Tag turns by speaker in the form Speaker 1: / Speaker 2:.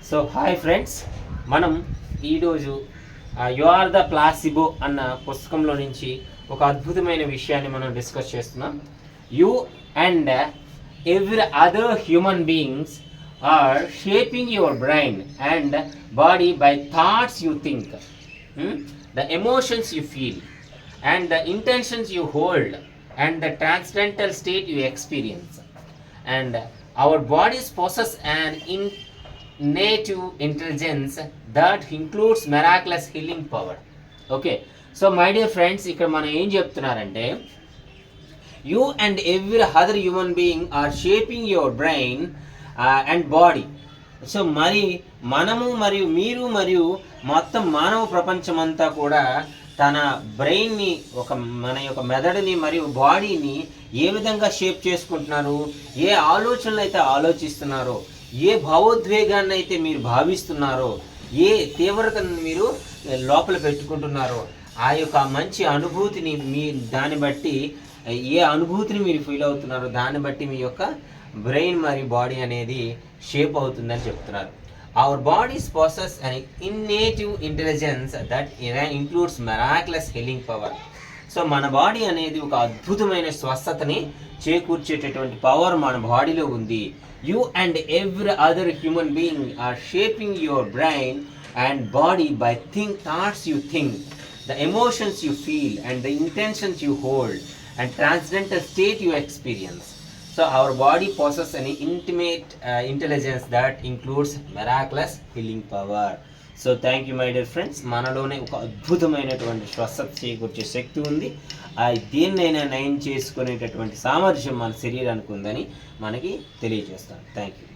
Speaker 1: So hi friends, మనం ఈరోజు you are the placebo అన్న పుస్తకంలో నుంచి ఒక అద్భుతమైన విషయాన్ని మనం డిస్కస్ చేస్తున్నాం. You and every other human beings are shaping your brain and body by thoughts you think, the emotions you feel and the intentions you hold and the transcendental state you experience. And our bodies possess an innate intelligence that includes miraculous healing power. Okay, so my dear friends, ఇక్కడ మనం ఏం చెప్తున్నారంటే you and every other human being are shaping your brain and body. So మరి మనము మరియు మీరు మరియు మొత్తం మానవ ప్రపంచమంతా కూడా తన బ్రెయిన్ని మన యొక్క మెదడుని మరియు బాడీని ఏ విధంగా షేప్ చేసుకుంటున్నారు, ఏ ఆలోచనలు అయితే ఆలోచిస్తున్నారో, ఏ భావోద్వేగాన్ని అయితే మీరు భావిస్తున్నారో, ఏ తీవ్రతను మీరు లోపల పెట్టుకుంటున్నారో, ఆ యొక్క మంచి అనుభూతిని దాన్ని బట్టి ఏ అనుభూతిని మీరు ఫీల్ అవుతున్నారో దాన్ని బట్టి మీ యొక్క బ్రెయిన్ మరియు బాడీ అనేది షేప్ అవుతుందని చెప్తున్నారు. Our bodies possess an innate intelligence that includes miraculous healing power. So మన బాడీ అనేది ఒక అద్భుతమైన స్వస్థతని చేకూర్చేటటువంటి పవర్ మన బాడీలో ఉంది. You and every other human being are shaping your brain and body by thoughts you think, the emotions you feel and the intentions you hold and transcendent state you experience. So our body possesses an intimate intelligence that includes miraculous healing power. So thank you my dear friends. మనలోనే ఒక అద్భుతమైనటువంటి స్వస్థత చేకూర్చే శక్తి ఉంది. దేన్నైనా నయం చేసుకునేటటువంటి సామర్థ్యం మన శరీరానికి ఉందని మనకి తెలియజేస్తాను. Thank you.